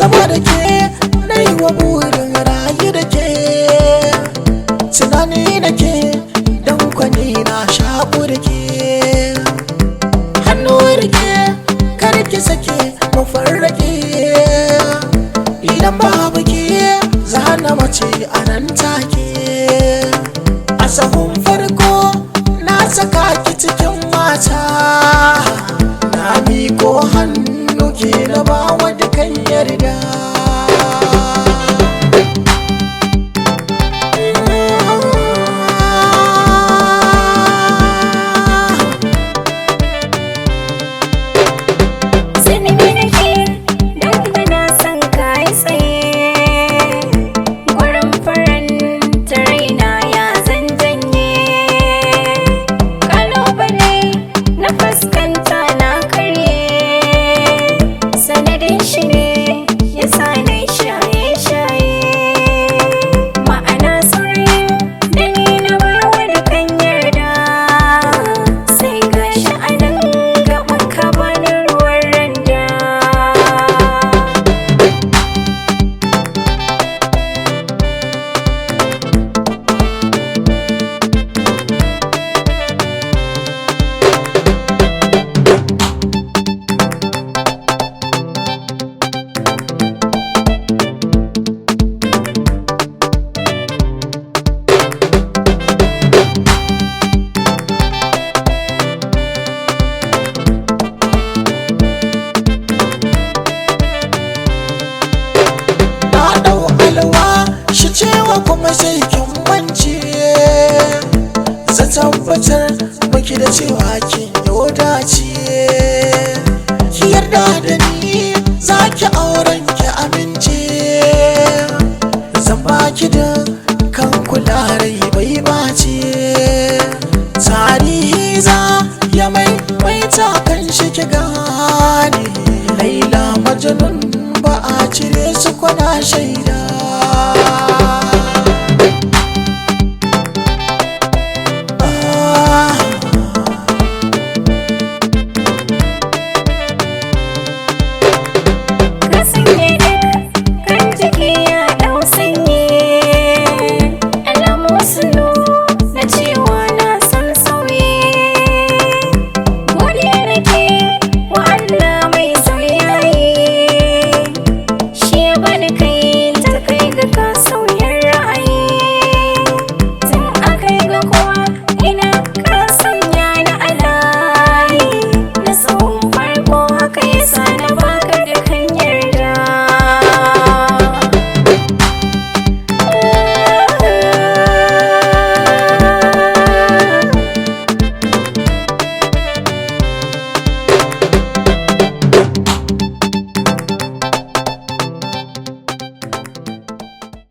saboda ke na yi wa burin rayu da ke tunani da ke don kwani na shaƙu da ke hannu rike karki sake mafarrake idan babu ke zana mace a nan take a sahun farko na saka ki cikin mata na miko hannu ke na bawa dukan yarda kuma sai kin wance zan tabbatar maki da cewa kin yi dace ki yarda da ni zaki auren ki amince zan baki da kan kula rai bai bace tarihi za ya mai ta kan shi ki gane Laila Majnun ba a cire su kwana shaida